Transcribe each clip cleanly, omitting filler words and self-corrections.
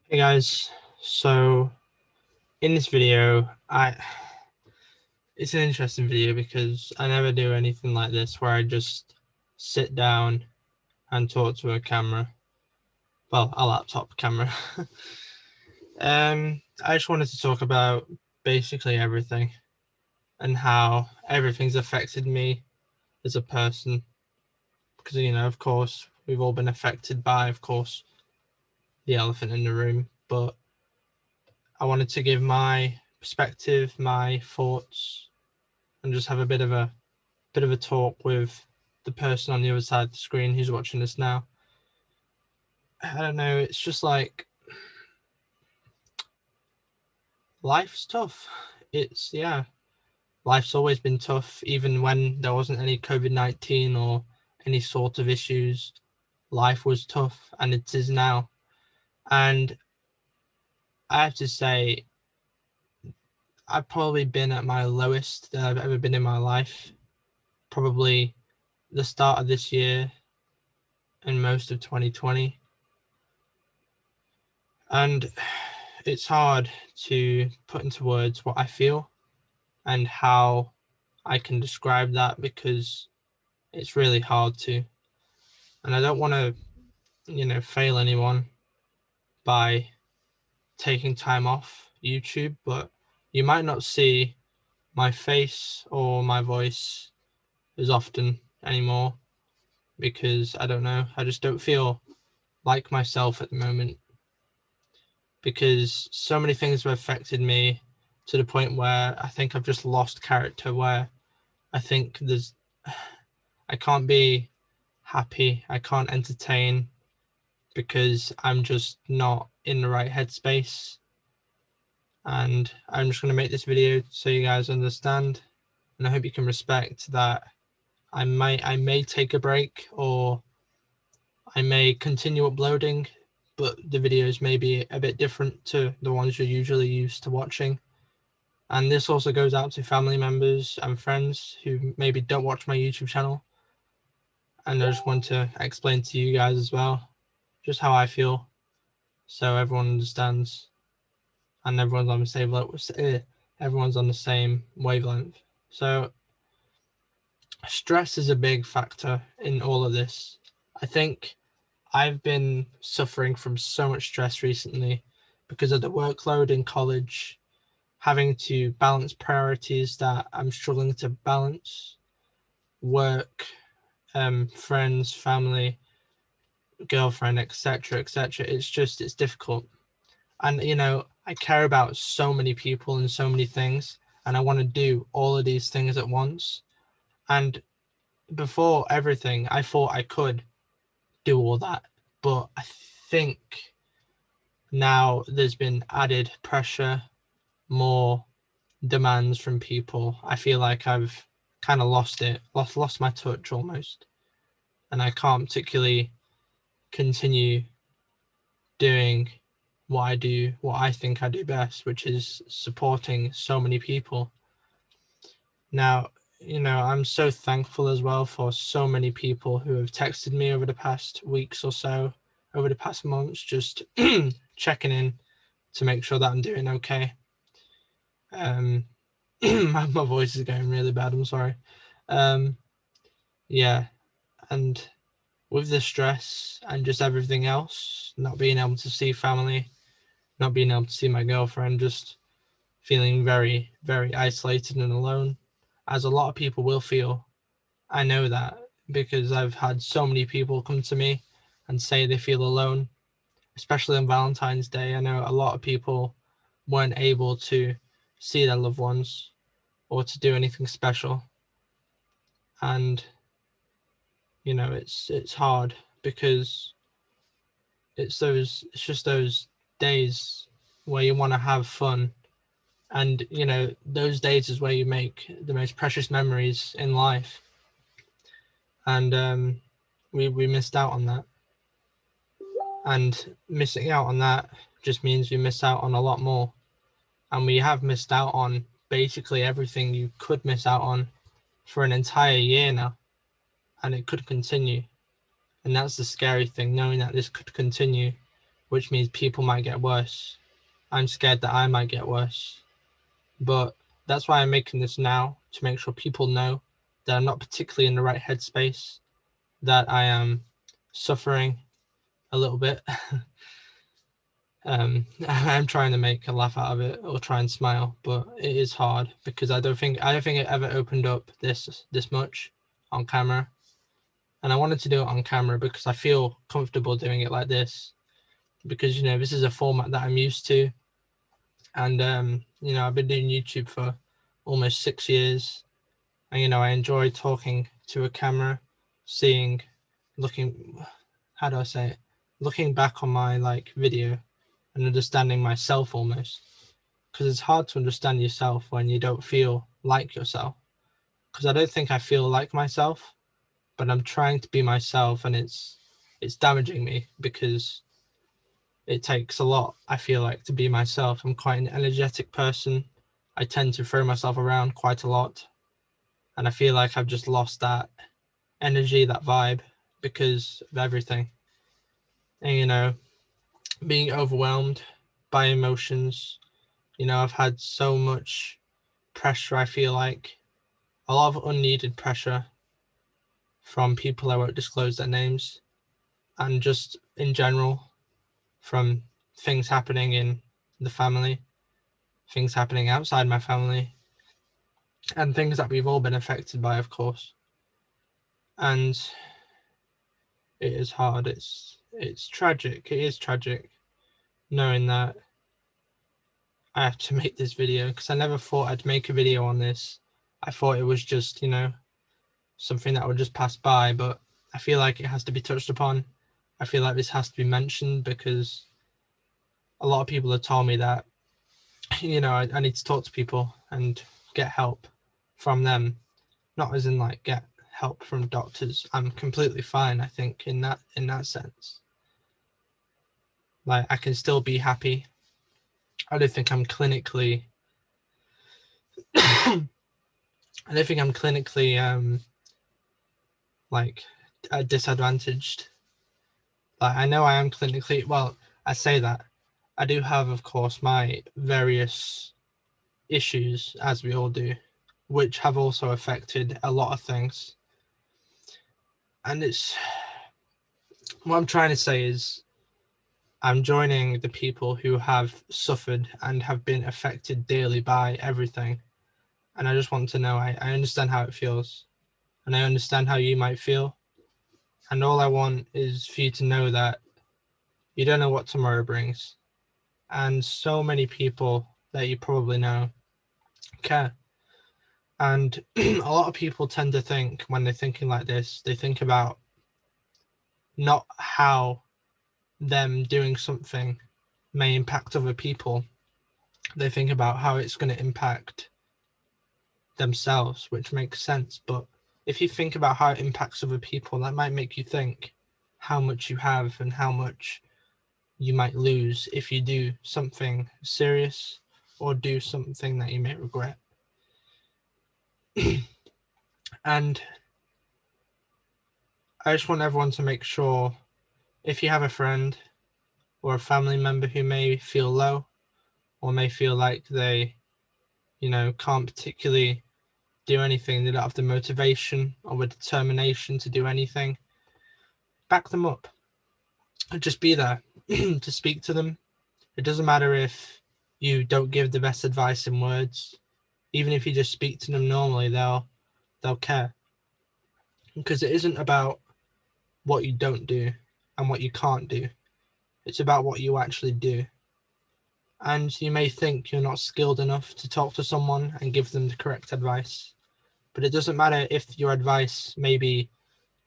Hey guys, so in this video, it's an interesting video because I never do anything like this where I just sit down and talk to a camera, well, a laptop camera. I just wanted to talk about basically everything and how everything's affected me as a person because, of course, we've all been affected by, of course, the elephant in the room, but I wanted to give my perspective, my thoughts, and just have a bit of a talk with the person on the other side of the screen who's watching this now. I don't know, it's just like life's tough. Life's always been tough, even when there wasn't any COVID-19 or any sort of issues. Life was tough, and it is now. And I have to say, I've probably been at my lowest that I've ever been in my life. Probably the start of this year and most of 2020. And it's hard to put into words what I feel and how I can describe that because it's really hard to. And I don't want to, fail anyone by taking time off YouTube, but you might not see my face or my voice as often anymore because I don't know, I just don't feel like myself at the moment because so many things have affected me to the point where I think I've just lost character, where I think I can't be happy, I can't entertain because I'm just not in the right headspace. And I'm just going to make this video so you guys understand, and I hope you can respect that I may take a break, or I may continue uploading, but the videos may be a bit different to the ones you're usually used to watching. And this also goes out to family members and friends who maybe don't watch my YouTube channel. And I just want to explain to you guys as well just how I feel, so everyone understands and everyone's on the same wavelength. So stress is a big factor in all of this. I think I've been suffering from so much stress recently because of the workload in college, having to balance priorities that I'm struggling to balance, work, friends, family, girlfriend, etc., etc. It's difficult. And I care about so many people and so many things, and I want to do all of these things at once. And before everything, I thought I could do all that, but I think now there's been added pressure, more demands from people. I feel like I've kind of lost my touch almost, and I can't particularly continue doing what I do, what I think I do best, which is supporting so many people. Now, I'm so thankful as well for so many people who have texted me over the past weeks or so, over the past months, just checking in to make sure that I'm doing okay. My voice is going really bad, I'm sorry. Yeah, and with the stress and just everything else, not being able to see family, not being able to see my girlfriend, just feeling very, very isolated and alone, as a lot of people will feel. I know that because I've had so many people come to me and say they feel alone, especially on Valentine's Day. I know a lot of people weren't able to see their loved ones or to do anything special. And it's hard because it's just those days where you want to have fun, and those days is where you make the most precious memories in life. And we missed out on that, and missing out on that just means we miss out on a lot more, and we have missed out on basically everything you could miss out on for an entire year now, and it could continue. And that's the scary thing, knowing that this could continue which means people might get worse. I'm scared that I might get worse. But that's why I'm making this now, to make sure people know that I'm not particularly in the right headspace, that I am suffering a little bit. I'm trying to make a laugh out of it or try and smile, but it is hard because I don't think it ever opened up this much on camera. And I wanted to do it on camera because I feel comfortable doing it like this, because this is a format that I'm used to. And I've been doing YouTube for almost 6 years, and I enjoy talking to a camera, looking, how do I say it, looking back on my video and understanding myself almost, because it's hard to understand yourself when you don't feel like yourself, because I don't think I feel like myself, but I'm trying to be myself, and it's damaging me because it takes a lot, I feel like, to be myself. I'm quite an energetic person. I tend to throw myself around quite a lot, and I feel like I've just lost that energy, that vibe, because of everything. And being overwhelmed by emotions. I've had so much pressure, I feel like a lot of unneeded pressure from people I won't disclose their names, and just in general from things happening in the family, things happening outside my family, and things that we've all been affected by, of course. And it is hard. It's tragic. It is tragic knowing that I have to make this video, because I never thought I'd make a video on this. I thought it was just, something that would just pass by, but I feel like it has to be touched upon. I feel like this has to be mentioned because a lot of people have told me that, I need to talk to people and get help from them. Not as in get help from doctors. I'm completely fine, I think, in that sense. I can still be happy. I don't think I'm clinically disadvantaged. I know I am clinically, well, I say that. I do have, of course, my various issues, as we all do, which have also affected a lot of things. And what I'm trying to say is, I'm joining the people who have suffered and have been affected daily by everything. And I just want to know, I understand how it feels, and I understand how you might feel. And all I want is for you to know that you don't know what tomorrow brings. And so many people that you probably know care. And a lot of people tend to think, when they're thinking like this, they think about not how them doing something may impact other people. They think about how it's going to impact themselves, which makes sense. But if you think about how it impacts other people, that might make you think how much you have and how much you might lose if you do something serious or do something that you may regret. And I just want everyone to make sure, if you have a friend or a family member who may feel low or may feel like they, can't particularly do anything, they don't have the motivation or the determination to do anything, back them up and just be there to speak to them. It doesn't matter if you don't give the best advice in words. Even if you just speak to them normally, they'll care. Because it isn't about what you don't do and what you can't do. It's about what you actually do. And you may think you're not skilled enough to talk to someone and give them the correct advice, but it doesn't matter if your advice may be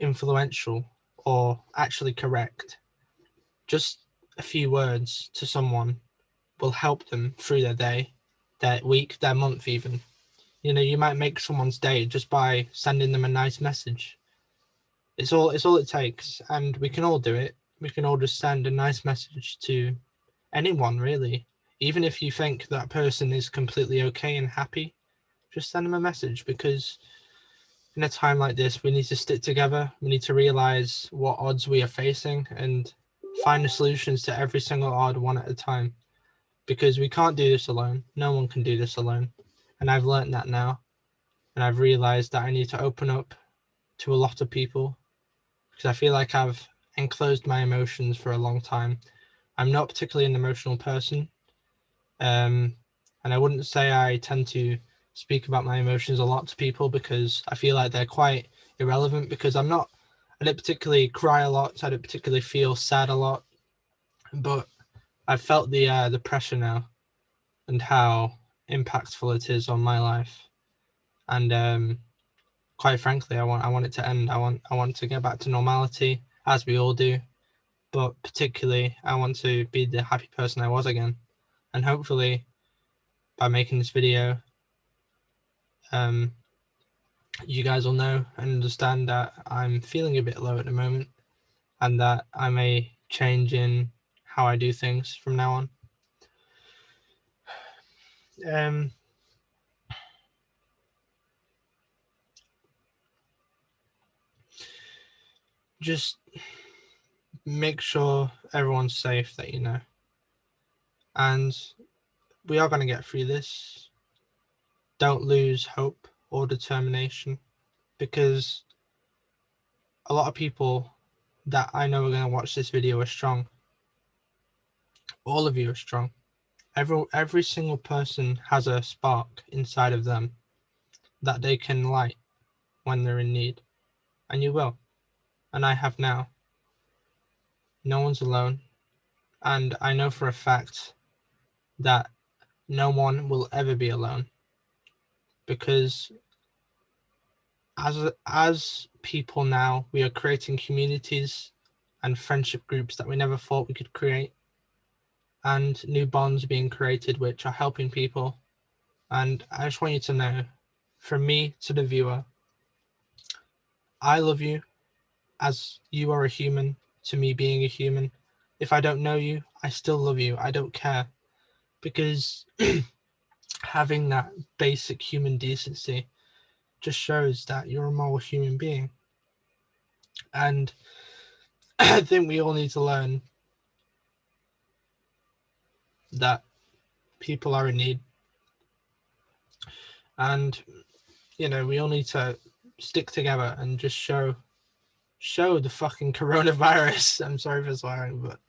influential or actually correct. Just a few words to someone will help them through their day, their week, their month even. You might make someone's day just by sending them a nice message. It's all it takes, and we can all do it. We can all just send a nice message to anyone, really. Even if you think that person is completely okay and happy, just send them a message, because in a time like this, we need to stick together. We need to realize what odds we are facing and find the solutions to every single odd one at a time, because we can't do this alone. No one can do this alone. And I've learned that now. And I've realized that I need to open up to a lot of people, because I feel like I've enclosed my emotions for a long time. I'm not particularly an emotional person. And I wouldn't say I tend to speak about my emotions a lot to people, because I feel like they're quite irrelevant, because I don't particularly cry a lot. I don't particularly feel sad a lot, but I've felt the pressure now and how impactful it is on my life. And quite frankly, I want it to end. I want to get back to normality, as we all do. But particularly, I want to be the happy person I was again. And hopefully, by making this video, you guys will know and understand that I'm feeling a bit low at the moment, and that I may change in how I do things from now on. Just make sure everyone's safe, that you know. And we are going to get through this. Don't lose hope or determination, because a lot of people that I know are going to watch this video are strong. All of you are strong. Every single person has a spark inside of them that they can light when they're in need. And you will. And I have now. No one's alone. And I know for a fact that no one will ever be alone, because as people now, we are creating communities and friendship groups that we never thought we could create, and new bonds being created which are helping people. And I just want you to know, from me to the viewer, I love you as you are a human, to me being a human. If I don't know you, I still love you. I don't care, because having that basic human decency just shows that you're a moral human being. And I think we all need to learn that people are in need, and you know, we all need to stick together and just show the fucking coronavirus, I'm sorry for swearing, but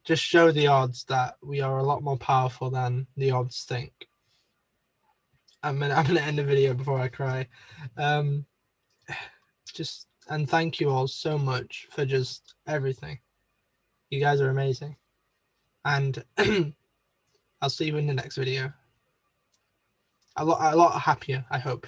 just show the odds that we are a lot more powerful than the odds think. I'm gonna end the video before I cry. Just, and thank you all so much for just everything. You guys are amazing, and I'll see you in the next video. A lot happier, I hope.